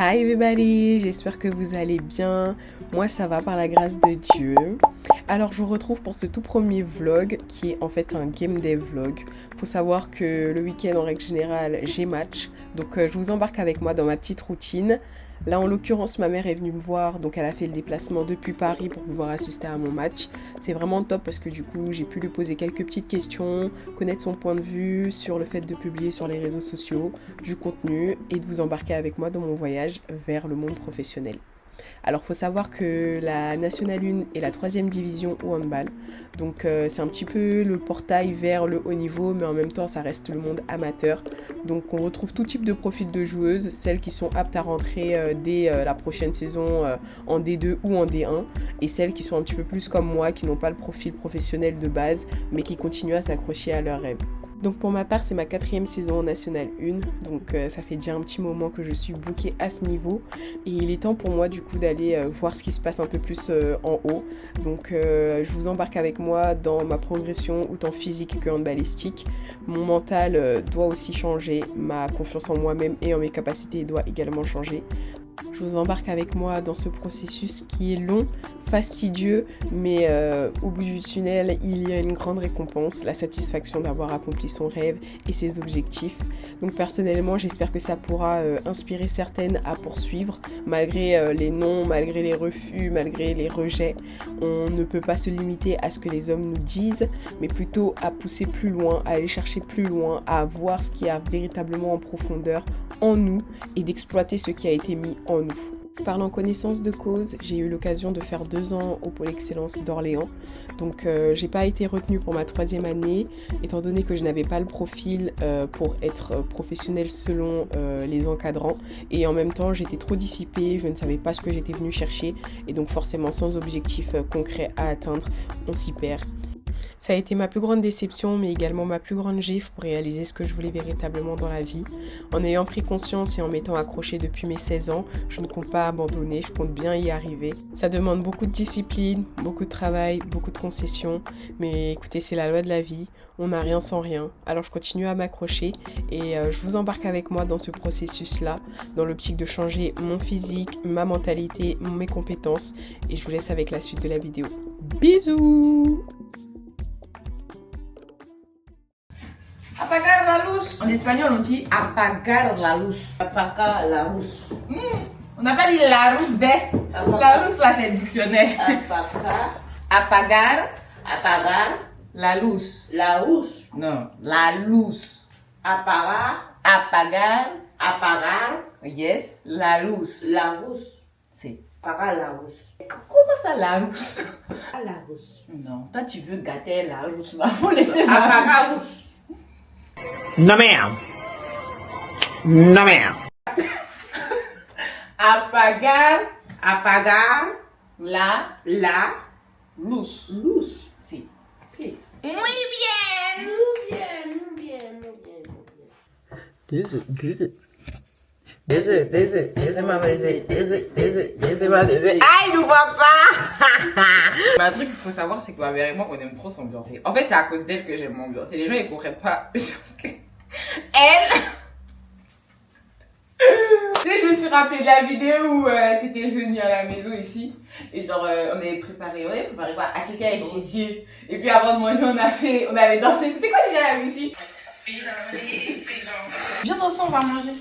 Hi everybody, j'espère que vous allez bien. Moi ça va par la grâce de Dieu. Alors je vous retrouve pour ce tout premier vlog qui est en fait un game day vlog. Faut savoir que le week-end en règle générale j'ai match, donc je vous embarque avec moi dans ma petite routine. Là en l'occurrence ma mère est venue me voir, donc elle a fait le déplacement depuis Paris pour pouvoir assister à mon match. C'est vraiment top parce que du coup j'ai pu lui poser quelques petites questions, connaître son point de vue sur le fait de publier sur les réseaux sociaux, du contenu et de vous embarquer avec moi dans mon voyage vers le monde professionnel. Alors, faut savoir que la Nationale 1 est la 3e division au handball. Donc, c'est un petit peu le portail vers le haut niveau, mais en même temps, ça reste le monde amateur. Donc, on retrouve tout type de profil de joueuses, celles qui sont aptes à rentrer dès la prochaine saison en D2 ou en D1, et celles qui sont un petit peu plus comme moi, qui n'ont pas le profil professionnel de base, mais qui continuent à s'accrocher à leurs rêves. Donc pour ma part, c'est ma 4e saison en Nationale 1, donc ça fait déjà un petit moment que je suis bloquée à ce niveau et il est temps pour moi du coup d'aller voir ce qui se passe un peu plus en haut. Donc je vous embarque avec moi dans ma progression autant physique que handballistique. Mon mental doit aussi changer, ma confiance en moi-même et en mes capacités doit également changer. Je vous embarque avec moi dans ce processus qui est long, fastidieux, mais au bout du tunnel, il y a une grande récompense, la satisfaction d'avoir accompli son rêve et ses objectifs. Donc personnellement, j'espère que ça pourra inspirer certaines à poursuivre, malgré les non, malgré les refus, malgré les rejets. On ne peut pas se limiter à ce que les hommes nous disent, mais plutôt à pousser plus loin, à aller chercher plus loin, à voir ce qu'il y a véritablement en profondeur en nous et d'exploiter ce qui a été mis en nous. Parlant en connaissance de cause, j'ai eu l'occasion de faire 2 ans au pôle excellence d'Orléans. Donc j'ai pas été retenue pour ma 3e année, étant donné que je n'avais pas le profil pour être professionnelle selon les encadrants. Et en même temps, j'étais trop dissipée, je ne savais pas ce que j'étais venue chercher. Et donc forcément, sans objectif concret à atteindre, on s'y perd. Ça a été ma plus grande déception, mais également ma plus grande gifle pour réaliser ce que je voulais véritablement dans la vie. En ayant pris conscience et en m'étant accrochée depuis mes 16 ans, je ne compte pas abandonner, je compte bien y arriver. Ça demande beaucoup de discipline, beaucoup de travail, beaucoup de concessions, mais écoutez, c'est la loi de la vie, on n'a rien sans rien. Alors je continue à m'accrocher et je vous embarque avec moi dans ce processus-là, dans l'optique de changer mon physique, ma mentalité, mes compétences, et je vous laisse avec la suite de la vidéo. Bisous! Apagar la luz. En espagnol, on dit apagar la luz. Apagar la luz. On n'a pas dit la luz de. La luz, là, c'est le dictionnaire. Apagar. Apagar Apagar la luz. la luz. Non, la luz. Apagar. Apagar, Apagar yes, la luz. la luz. C'est. Apagar la luz. Comment ça, la luz? Apagar la luz. Non, toi, tu veux gâter la luz, là. Faut laisser la Apagar la luz. No ma'am. No ma'am. Apagar Apagar la la luz. luz. Si. Si. Muy bien. Muy bien, muy bien, muy bien, muy bien. Ah, il nous voit pas. Mais un truc qu'il faut savoir, c'est que ma mère et moi, on aime trop s'ambiancer. En fait, c'est à cause d'elle que j'aime m'ambiancer. Les gens, ils comprennent pas. C'est parce que elle. Tu sais, je me suis rappelé de la vidéo où t'étais venue à la maison ici. Et genre, on avait préparé quoi? Attika et Sissi. Et puis avant de manger, on avait dansé. C'était quoi déjà la musique? Viens danser, on va manger.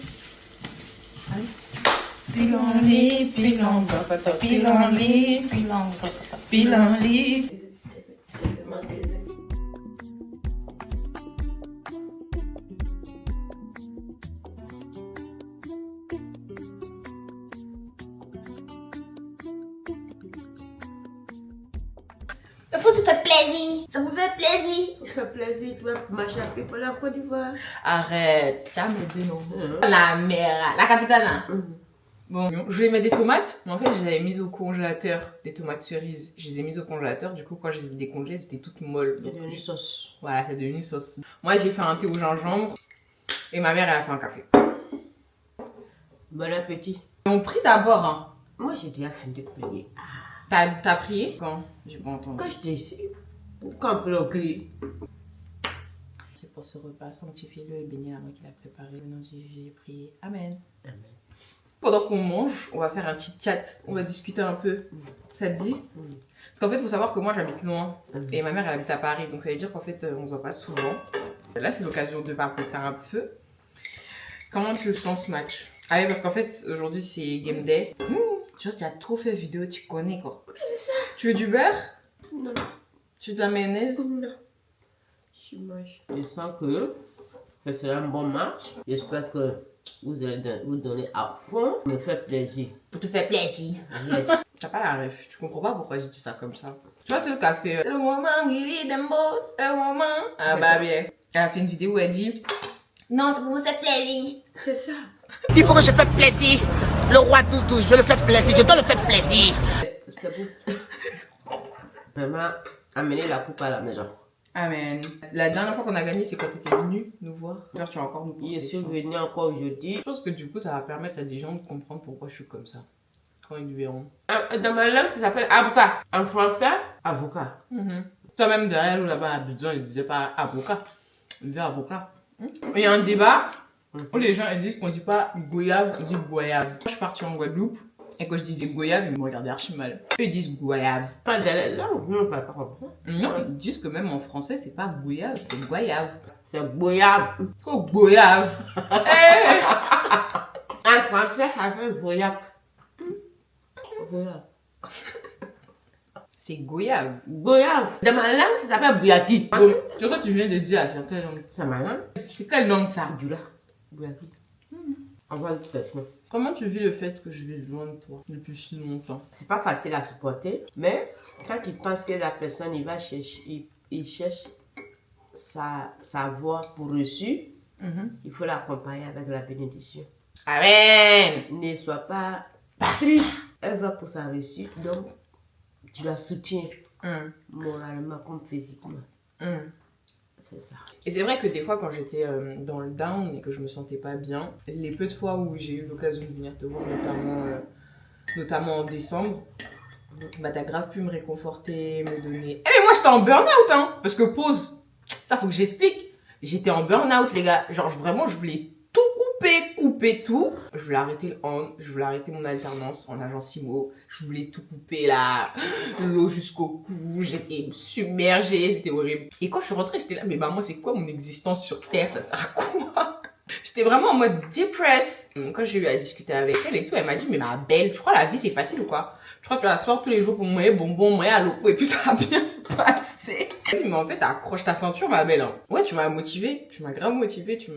Allez. Pilonli, pilon, pilonli, pilon, pilonli. Il faut que tu fasses plaisir. Ça vous fait plaisir. Ça fait plaisir, tu vas m'échapper pour la Côte d'Ivoire. Arrête, ça me dénonce. La mère, la capitale. Hein. Bon, je voulais mettre des tomates, mais en fait, je les avais mises au congélateur, des tomates cerises. Je les ai mises au congélateur, du coup, quand je les ai décongelées, elles étaient toutes molles. Il y a une sauce. Voilà, c'est devenu une sauce. Moi, j'ai fait un thé au gingembre, et ma mère, elle a fait un café. Bon appétit. On prie d'abord, hein. Moi, j'ai déjà fini de prier. T'as prié quand? J'ai pas entendu. Quand j'étais ici, quand on peut crier. C'est pour ce repas, sanctifie-le et bénis avant qu'il a préparé. Au nom de Jésus, j'ai prié. Amen. Amen. Pendant qu'on mange, on va faire un petit chat. On va discuter un peu. Ça te dit? Parce qu'en fait, il faut savoir que moi, j'habite loin. Et ma mère, elle habite à Paris. Donc, ça veut dire qu'en fait, on se voit pas souvent. Là, c'est l'occasion de papoter un peu. Comment tu sens ce match? Ah oui, parce qu'en fait, aujourd'hui, c'est Game Day. Tu vois, tu as trop fait vidéo, tu connais quoi. C'est ça. Tu veux du beurre? Non. Tu veux de la mayonnaise? Non. Je mange. Je sens que ce sera un bon match. J'espère que vous allez vous donner à fond. Ça me fait plaisir. Pour te faire plaisir. Yes. T'as pas la ref, tu comprends pas pourquoi j'ai dit ça comme ça. Tu vois, c'est le café. C'est le moment, Willy Dembo, c'est le moment. Ah bah bien. Elle a fait une vidéo où elle dit Non, c'est pour me faire plaisir. C'est ça. Il faut que je fasse plaisir. Le roi 12-12, je le fais plaisir, je dois le faire plaisir. C'est pour vraiment amener la coupe à la maison. Amen. La dernière fois qu'on a gagné, c'est quand t'étais venu nous voir. Genre, tu vas encore nous Je porter suis chance. venu encore aujourd'hui. Je pense que du coup, ça va permettre à des gens de comprendre pourquoi je suis comme ça. Quand ils verront. Dans ma langue, ça s'appelle avocat. En français, avocat. Toi-même, derrière nous, là-bas à Abidjan, ils disaient pas avocat. Ils disaient avocat. Il y a un débat où les gens ils disent qu'on dit pas goyave, on dit goyave. Je suis partie en Guadeloupe et quand je disais goyave, ils me regardaient archi mal. Eux, ils disent goyave. Pas de la langue, non, pas comme ça. Non, ils disent que même en français, c'est pas goyave, c'est goyave. C'est goyave. Oh, goyave. Hey. En français, ça fait voyage. Voyage. C'est goyave. Goyave. Dans ma langue, ça s'appelle bouyaki. Tu vois, tu viens de dire à certains gens. C'est ma langue. C'est quelle langue ça? Du là. Bouyaki. Envoie le texte. Comment tu vis le fait que je vis loin de toi depuis si longtemps? C'est pas facile à supporter, mais quand il pense que la personne, il va chercher, il cherche sa voix pour reçu, il faut l'accompagner avec la bénédiction. Amen. Ne sois pas triste. Elle va pour sa reçue, donc tu la soutiens moralement comme physiquement. C'est ça. Et c'est vrai que des fois, quand j'étais dans le down et que je me sentais pas bien, les peu de fois où j'ai eu l'occasion de venir te voir, notamment en décembre, bah t'as grave pu me réconforter, me donner. Eh mais moi j'étais en burn-out hein. Parce que pause, ça faut que j'explique. J'étais en burn-out les gars. Genre vraiment je voulais tout couper tout. Je voulais arrêter le hand, je voulais arrêter mon alternance en agence IMO. Je voulais tout couper là, l'eau jusqu'au cou, j'étais submergée, c'était horrible. Et quand je suis rentrée, j'étais là, mais bah moi c'est quoi mon existence sur Terre, ça sert à quoi? J'étais vraiment en mode depressed. Quand j'ai eu à discuter avec elle et tout, elle m'a dit, mais ma belle, tu crois la vie c'est facile ou quoi? Je crois que tu vas asseoir tous les jours pour me bonbon, moi à l'eau et puis ça va bien se passer. Mais en fait, accroche ta ceinture, ma belle. Hein. Ouais, tu m'as motivée. Tu m'as grave motivée. Tu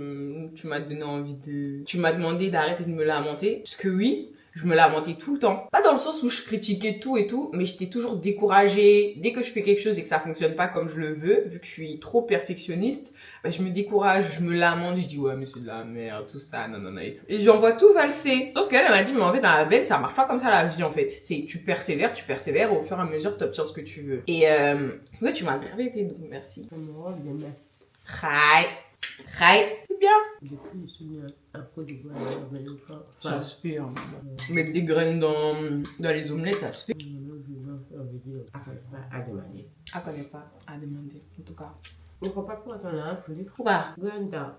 m'as donné envie de... Tu m'as demandé d'arrêter de me lamenter. Parce que oui, je me lamentais tout le temps. Pas dans le sens où je critiquais tout et tout, mais j'étais toujours découragée. Dès que je fais quelque chose et que ça fonctionne pas comme je le veux, vu que je suis trop perfectionniste, bah, je me décourage, je me lamente, je dis ouais mais c'est de la merde, tout ça, nanana et tout. Et j'envoie tout valser. Sauf qu'elle m'a dit mais en fait dans la belle ça marche pas comme ça la vie en fait. C'est tu persévères, au fur et à mesure t'obtiens ce que tu veux. Et ouais tu m'as grave été donc merci. Rai, c'est bien. Depuis, je suis venue en Côte d'Ivoire, mais une fois. Ça se fait hein. Mettre des graines dans les omelettes ça se fait. À demander. Ah connais pas, à demander en tout cas. On ne comprend pas pourquoi on a un Philippe. Pourquoi? Graine dans.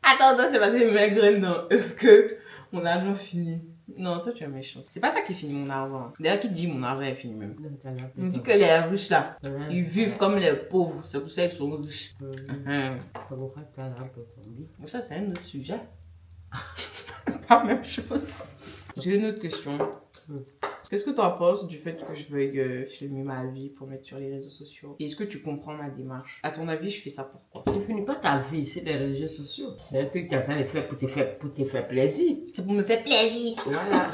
Attends, c'est parce que je mets graines dans œuf que mon argent finit. Non, toi tu es méchant. C'est pas ça qui finit mon argent. D'ailleurs, qui dit mon argent est fini même. On me dit que les riches là, ils vivent comme les pauvres. C'est pour ça qu'ils sont riches. Pourquoi tu as un peu tombé? Ça, c'est un autre sujet. Pas la même chose. J'ai une autre question. Qu'est-ce que tu en penses du fait que je veuille filmer ma vie pour mettre sur les réseaux sociaux? Et est-ce que tu comprends ma démarche? À ton avis, je fais ça pourquoi? Tu finis pas ta vie, c'est les réseaux sociaux. C'est un truc que tu as fait pour te faire plaisir. C'est pour me faire plaisir. Voilà,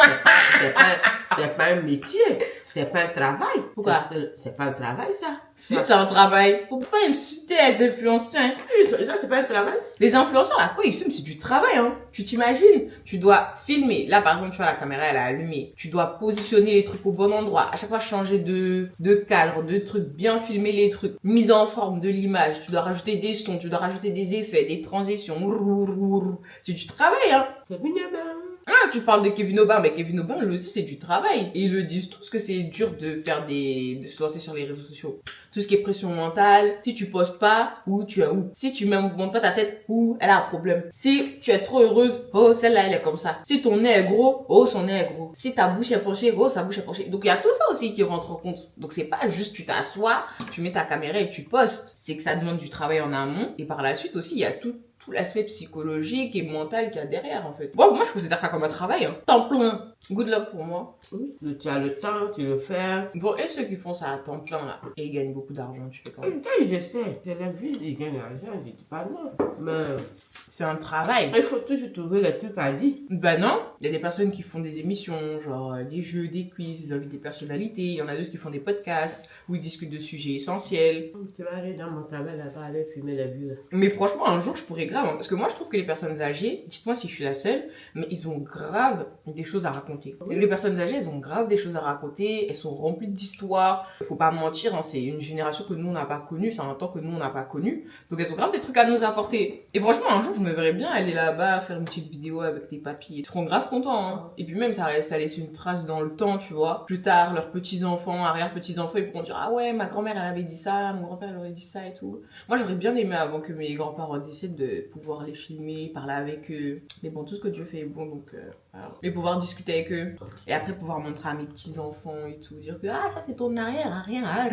c'est pas un métier, c'est pas un travail. Pourquoi? C'est pas un travail ça. Si, c'est un travail. Faut pas insulter les influenceurs. Hein. Ça, c'est pas un travail. Les influenceurs, là, quoi, ils filment, c'est du travail, hein. Tu t'imagines? Tu dois filmer. Là, par exemple, tu vois, la caméra, elle est allumée. Tu dois positionner les trucs au bon endroit. À chaque fois, changer de cadre, de trucs, bien filmer les trucs. Mise en forme de l'image. Tu dois rajouter des sons, tu dois rajouter des effets, des transitions. C'est du travail, hein. C'est bien. Ah, tu parles de Kevin Aubin, mais Kevin Aubin, lui aussi, c'est du travail. Et ils le disent tous que c'est dur de faire de se lancer sur les réseaux sociaux. Tout ce qui est pression mentale, si tu postes pas, ou tu as où. Si tu montes pas ta tête, ou elle a un problème. Si tu es trop heureuse, oh, celle-là, elle est comme ça. Si ton nez est gros, oh, son nez est gros. Si ta bouche est penchée, oh, sa bouche est penchée. Donc, il y a tout ça aussi qui rentre en compte. Donc, c'est pas juste tu t'assois, tu mets ta caméra et tu postes. C'est que ça demande du travail en amont. Et par la suite aussi, il y a tout l'aspect psychologique et mental qu'il y a derrière, en fait. Bon, moi, je considère ça comme un travail, hein. Temps plein. Good luck pour moi. Oui, tu as le temps, tu le fais. Bon, et ceux qui font ça à temps plein, là, et ils gagnent beaucoup d'argent, tu fais quand même. Je sais, c'est la vie, ils gagnent l'argent, je dis pas non. Mais C'est un travail. il faut toujours trouver le truc à dire. Bah non, il y a des personnes qui font des émissions, genre des jeux, des quiz, ils invitent des personnalités. Il y en a d'autres qui font des podcasts où ils discutent de sujets essentiels. Tu vas aller dans mon travail là-bas, aller fumer la vue là. Mais franchement, un jour, je pourrais grave, hein, parce que moi, je trouve que les personnes âgées, dites-moi si je suis la seule, mais ils ont grave des choses à raconter. Et les personnes âgées, elles ont grave des choses à raconter, elles sont remplies d'histoires. Faut pas mentir, hein, c'est une génération que nous, on n'a pas connue, c'est un temps que nous, on n'a pas connu. Donc, elles ont grave des trucs à nous apporter. Et franchement, un jour, je me verrais bien aller là-bas, faire une petite vidéo avec tes papis. Ils seront grave contents, hein. Et puis même, ça laisse une trace dans le temps, tu vois. Plus tard, leurs petits-enfants, arrière-petits-enfants, ils pourront dire, ah ouais, ma grand-mère, elle avait dit ça, mon grand-père, il aurait dit ça et tout. Moi, j'aurais bien aimé, avant que mes grands-parents décèdent, de pouvoir les filmer, parler avec eux. Mais bon, tout ce que Dieu fait est bon, donc voilà. Et pouvoir discuter avec eux. Et après, pouvoir montrer à mes petits-enfants et tout. Dire que, ah, ça c'est ton arrière, rien. Ah,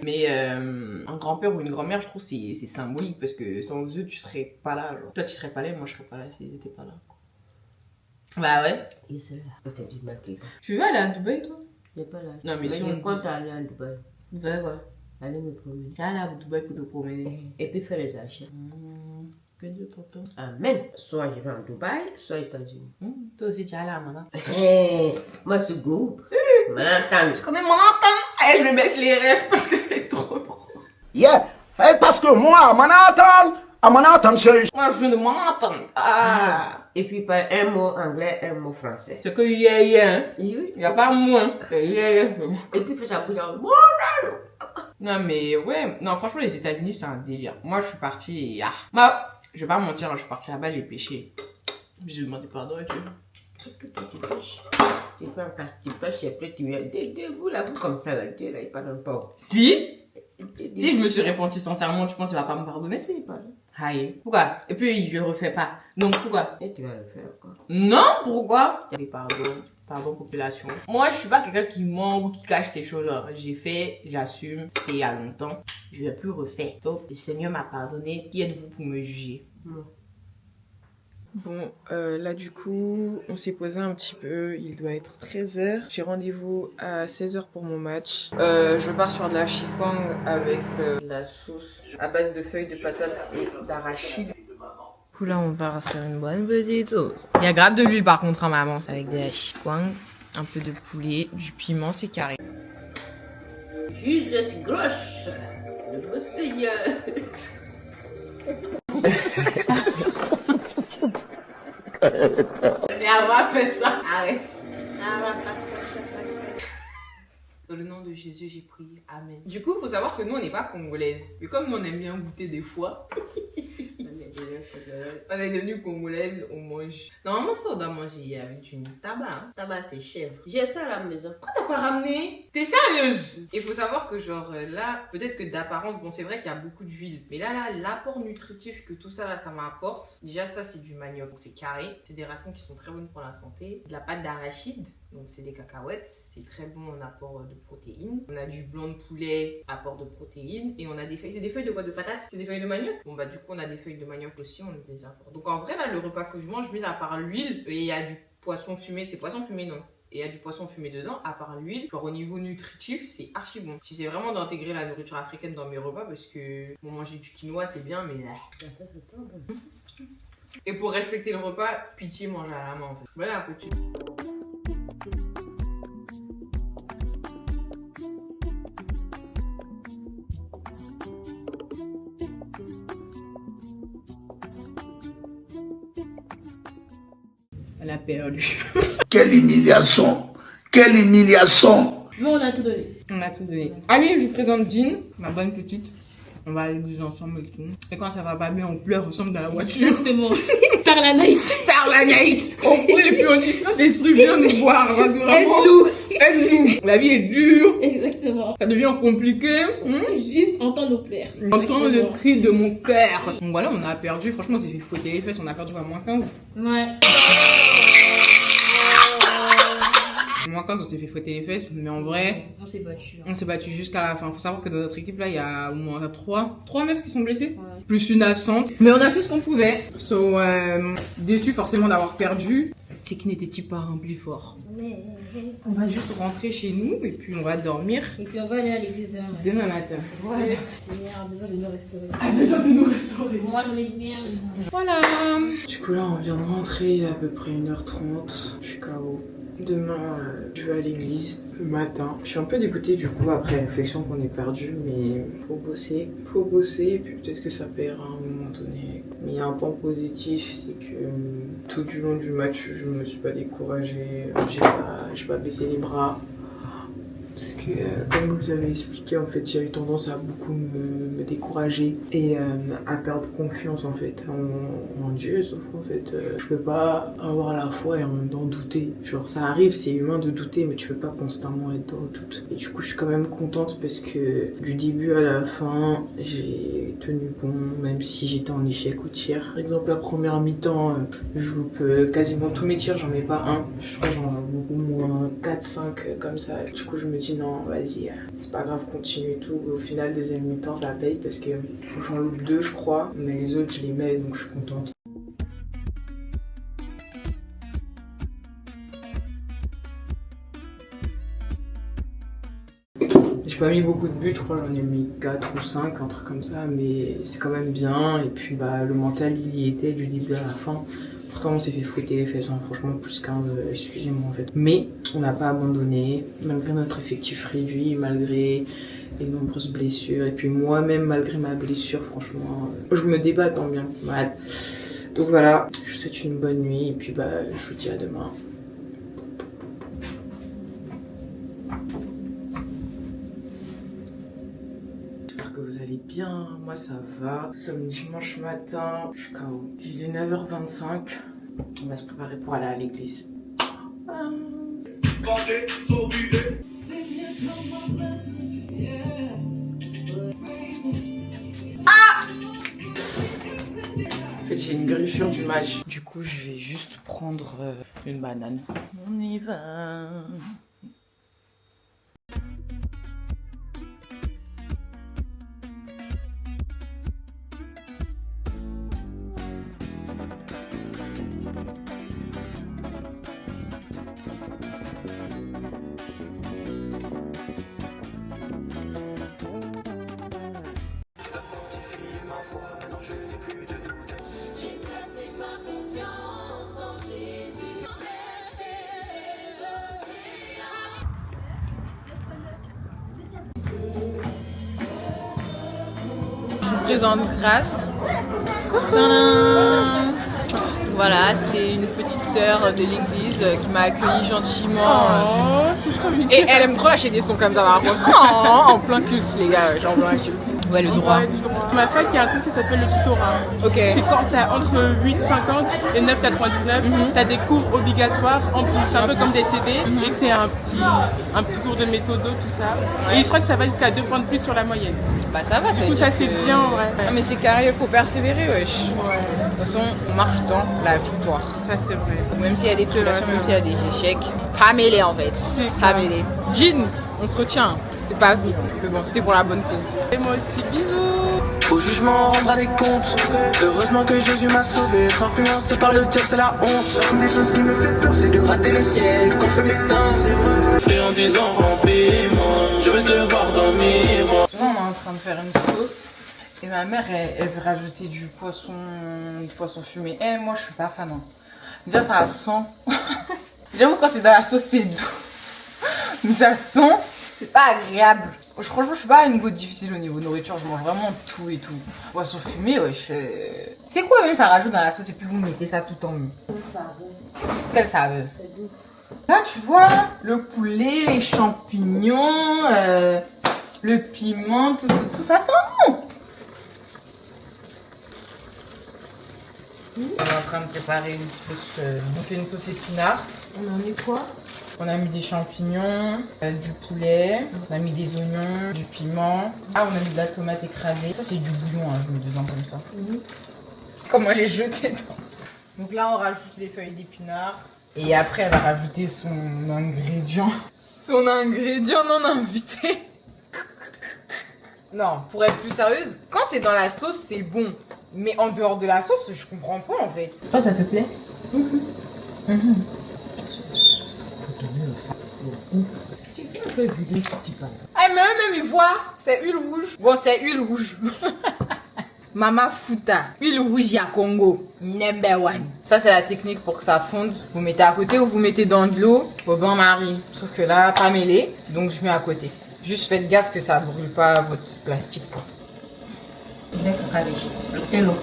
mais un grand-père ou une grand-mère, je trouve c'est symbolique. Parce que sans eux, tu serais pas là. Genre. Toi, tu serais pas là, moi, je serais pas là s'ils étaient pas là. Bah ouais. Et c'est là, peut-être du maquillage. Tu veux aller à Dubaï, toi? Je pas là. Non, mais si on je compte aller à Dubaï. Ouais, ouais. Aller me promener. Aller à Dubaï pour te promener. Et puis faire les achats. Que Dieu t'entende. Amen. Soit je vais en Dubaï, soit aux États-Unis. Toi aussi, tu es allé à Mana. Moi, ce goût. Manhattan. Je connais Manhattan. Allez, je vais mettre les rêves parce que c'est trop drôle. Yeah, parce que moi, à Manhattan, c'est... Moi, je viens de Manhattan. Ah. Et puis, pas un mot anglais, un mot français. C'est que yeah, hein. Oui. Il n'y a pas moins. Yeah. Et puis, fait ça bouge en Non, mais ouais. Non, franchement, les États-Unis, c'est un délire. Moi, je suis partie et moi, je vais pas mentir, je suis partie là-bas, j'ai péché. J'ai demandé pardon à Dieu. Qu'est-ce que tu pêches? Tu fais un cache, tu pêches et après tu viens. Vous là, vous comme ça, là, Dieu, là, il pardonne pas. Si je me suis repenti sincèrement, tu penses qu'il va pas me pardonner? Si, il pardonne. Aïe. Pourquoi? Et puis, je le refais pas. Donc, pourquoi? Et tu vas le faire, quoi. Non, pourquoi? Pardon, population. Moi, je suis pas quelqu'un qui ment ou qui cache ces choses. Genre, j'ai fait, j'assume, c'était il y a longtemps. Je vais plus refaire. Donc, le Seigneur m'a pardonné. Qui êtes-vous pour me juger? Bon, là du coup, on s'est posé un petit peu, il doit être 13h. J'ai rendez-vous à 16h pour mon match. Je pars sur de la chikwang avec de la sauce à base de feuilles de patates et d'arachide. Du coup, là, on part sur une bonne petite sauce. Il y a grave de l'huile par contre, hein, maman. Avec de la chikwang, un peu de poulet, du piment, c'est carré. Jesus grosse, le beau Seigneur. Mais avoir fait ça, arrête. Dans le nom de Jésus, j'ai prié. Amen. Du coup, il faut savoir que nous, on n'est pas congolaises. Et comme on aime bien goûter des fois, on est devenus congolaises, on mange. Normalement, ça, on doit manger avec du tabac. Hein. Tabac, c'est chèvre. J'ai ça à la maison. Pourquoi t'as pas ramené? T'es sérieuse? Il faut savoir que genre là, peut-être que d'apparence, bon c'est vrai qu'il y a beaucoup d'huile. Mais là, l'apport nutritif que tout ça là, ça m'apporte. Déjà ça c'est du manioc, c'est carré. C'est des racines qui sont très bonnes pour la santé. De la pâte d'arachide, donc c'est des cacahuètes. C'est très bon en apport de protéines. On a du blanc de poulet, apport de protéines. Et on a des feuilles, c'est des feuilles de quoi? De patates? C'est des feuilles de manioc? Bon bah du coup on a des feuilles de manioc aussi, on les apporte. Donc en vrai là, le repas que je mange, mis à part l'huile, et il y a du poisson fumé. C'est poisson fumé non? Et il y a du poisson fumé dedans, à part l'huile. Genre au niveau nutritif, c'est archi bon. Si c'est vraiment d'intégrer la nourriture africaine dans mes repas, parce que bon, manger du quinoa c'est bien, mais et pour respecter le repas, pitié, mange à la main en fait. Voilà, petit. Elle a perdu. Quelle humiliation! Quelle humiliation! Mais on a tout donné. On a tout donné. Ah oui, je vous présente Jean, ma bonne petite. On va à l'église ensemble et tout. Et quand ça va pas bien, on pleure ensemble dans la voiture. Exactement. Par la night. Par la night. On prie et puis on dit ça. L'esprit vient nous voir. Aide-nous. Aide-nous. La vie est dure. Exactement. Ça devient compliqué. Juste entendre nos pleurs. J'entends le cri de mon cœur. Donc voilà, on a perdu. Franchement, on s'est fait fouetter les fesses. On a perdu à moins 15. Ouais. Moins 15, on s'est fait fouetter les fesses. Mais en vrai, On s'est battu. on s'est battu jusqu'à la fin. Faut savoir que dans notre équipe, là, il y a au moins 3 meufs qui sont blessées. Ouais. Plus une absente. Mais on a fait ce qu'on pouvait. So, déçu forcément d'avoir perdu. C'est qui n'était-il pas un plus fort. On va juste rentrer chez nous et puis on va dormir Et puis on va aller à l'église demain matin. Voilà. Seigneur a besoin de nous restaurer. A besoin de nous restaurer. Moi j'en ai bien. Voilà. Du coup là on vient de rentrer, il est à peu près 1h30. Je suis KO. Demain je vais à l'église le matin. Je suis un peu dégoûtée du coup après réflexion qu'on est perdu, mais faut bosser et puis peut-être que ça paiera à un moment donné. Mais il y a un point positif, c'est que tout du long du match je me suis pas découragée, j'ai pas baissé les bras. Parce que, comme vous avez expliqué, en fait, j'avais tendance à beaucoup me décourager et à perdre confiance, en fait, en Dieu. Sauf qu'en fait, je peux pas avoir la foi et en même temps douter. Genre, ça arrive, c'est humain de douter, mais tu peux pas constamment être dans le doute. Et du coup, je suis quand même contente parce que du début à la fin, j'ai tenu bon, même si j'étais en échec au tir. Par exemple, la première mi-temps, je loupe quasiment tous mes tirs, j'en mets pas un. Je crois que j'en ai au moins 4-5 comme ça. Du coup, je me dis non, vas-y, c'est pas grave, continue et tout. Au final, deuxième mi-temps, ça paye parce que j'en loupe 2, je crois, mais les autres, je les mets, donc je suis contente. J'ai pas mis beaucoup de buts, je crois que j'en ai mis 4 ou 5, un truc comme ça, mais c'est quand même bien. Et puis bah le mental, il y était du début à la fin. Pourtant on s'est fait fouetter les fesses, hein. Franchement plus 15, excusez-moi en fait. Mais on n'a pas abandonné, malgré notre effectif réduit, malgré les nombreuses blessures. Et puis moi-même, malgré ma blessure, franchement, je me débat tant bien que mal. Donc voilà, je vous souhaite une bonne nuit et puis bah je vous dis à demain. Que vous allez bien, moi ça va. Nous sommes dimanche matin, je suis KO. Il est 9h25, on va se préparer pour aller à l'église. En fait j'ai une griffure du match, du coup je vais juste prendre une banane. On y va. Je vous présente Grâce. Tadam! Voilà, c'est une petite sœur de l'église qui m'a accueilli gentiment. Et elle aime trop lâcher des sons comme ça par contre. En plein culte les gars, genre en plein culte. Ouais, le droit. Ma fac, il y a un truc qui s'appelle le tutorat. Ok. C'est quand t'as entre 8,50 et 9,99, t'as des cours obligatoires en plus. C'est un peu comme des TD et c'est un petit cours de méthodo, tout ça. Ouais. Et je crois que ça va jusqu'à 2 points de plus sur la moyenne. Bah ça va, Du coup, ça c'est bien en vrai. Ah mais c'est carré, faut persévérer wesh. Ouais, De toute façon, on marche dans la victoire. ça c'est vrai. Même s'il y a des tribulations, vrai, même s'il y a des échecs. Pas mêlé en fait. C'est Pas ça. mêlé. Jean, on te retient. C'est pas vu. Mais bon, c'était pour la bonne cause. Et moi aussi, bisous. Au jugement, on rendra des comptes. Heureusement que Jésus m'a sauvé. Être influencé par le diable, c'est la honte. Des choses qui me fait peur, c'est de rater le ciel quand je m'éteins. Et en disant remplis-moi, je vais te voir dans le miroir. Là, on est en train de faire une sauce. Et ma mère, elle veut rajouter du poisson fumé. Eh, moi, je suis pas fan. Hein. Déjà, ça sent. J'avoue, quand c'est dans la sauce, c'est doux. Mais ça sent. C'est pas agréable. Franchement, je suis pas une go difficile au niveau nourriture. Je mange vraiment tout et tout. Poisson fumé, ouais. C'est quoi même ça rajoute dans la sauce et puis vous mettez ça tout en mieux. Quel saveur. Là, tu vois, le poulet, les champignons, le piment, tout ça sent bon. On est en train de préparer une sauce. On fait une sauce épinard. On en est quoi? On a mis des champignons, du poulet, on a mis des oignons, du piment. Ah, on a mis de la tomate écrasée. Ça, c'est du bouillon, hein, je mets dedans comme ça. Comment j'ai jeté dedans. Donc là, on rajoute les feuilles d'épinard. Et après, elle va rajouter son ingrédient. Son ingrédient non invité. Non, pour être plus sérieuse, quand c'est dans la sauce, c'est bon. Mais en dehors de la sauce, je comprends pas en fait. Toi, ça te plaît? Ah, mais même il voit, c'est huile rouge. Bon, c'est huile rouge. Mama Futa, huile rouge ya Congo, number one. Ça, c'est la technique pour que ça fonde. Vous mettez à côté ou vous mettez dans de l'eau au bain-marie. Sauf que là, pas mêlé, donc je mets à côté. Juste faites gaffe que ça brûle pas votre plastique, quoi. Hello.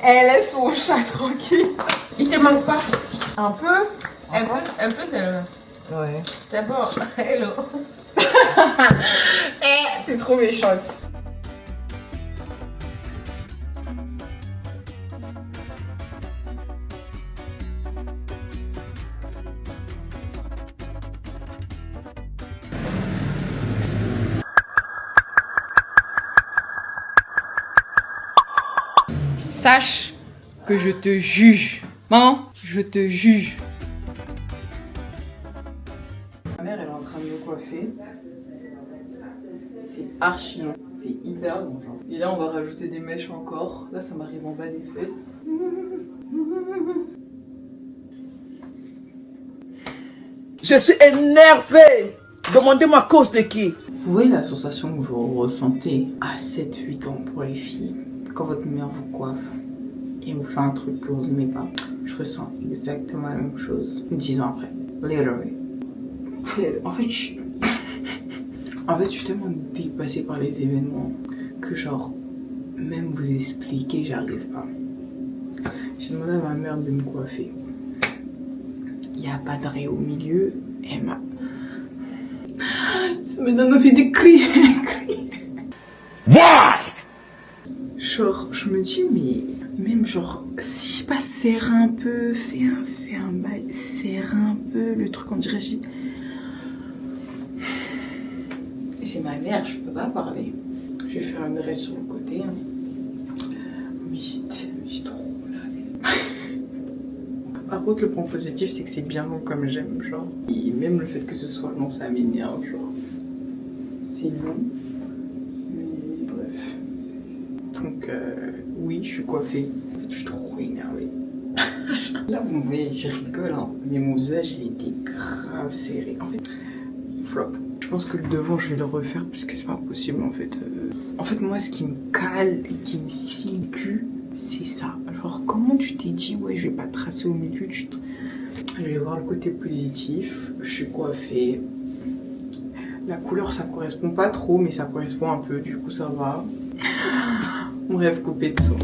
Elle laisse son chat tranquille. Il te manque pas? Un peu. Un peu c'est le... Ouais. C'est bon. Hello. Eh, t'es trop méchante. Sache que je te juge. Maman, je te juge. Ma mère, elle est en train de me coiffer. C'est archi long. C'est hyper long, genre. Et là, on va rajouter des mèches encore. Là, ça m'arrive en bas des fesses. Je suis énervé. Demandez-moi cause de qui. Vous voyez la sensation que vous ressentez à 7-8 ans pour les filles quand votre mère vous coiffe et vous fait un truc que vous n'aimez pas. Je ressens exactement la même chose 10 ans après. Literally. En fait, je suis tellement dépassée par les événements que genre, même vous expliquer, j'arrive pas. J'ai demandé à ma mère de me coiffer. Il n'y a pas de raie au milieu. Elle m'a... Ça me donne envie de crier. Genre, je me dis, mais même genre, si je sais pas, serre un peu, fais un bail, serre un peu le truc, on dirait, et c'est ma mère, je peux pas parler. Je vais faire une raie sur le côté. Hein. Mais j'ai trop là. Par contre, le point positif, c'est que c'est bien long comme j'aime, genre. Et même le fait que ce soit long, ça m'énerve, genre. C'est long. Mais bref. Donc, oui, je suis coiffée. En fait, je suis trop énervée. Là, vous me voyez, je rigole, hein. Mais mon visage, il était grave serré. En fait, flop. Je pense que le devant, je vais le refaire parce que c'est pas possible, en fait. En fait, moi, ce qui me cale et qui me scie le cul, c'est ça. Genre, comment tu t'es dit, ouais, je vais pas tracer au milieu, je vais voir le côté positif. Je suis coiffée. La couleur, ça correspond pas trop, mais ça correspond un peu, du coup, ça va. Bref, coupé de son.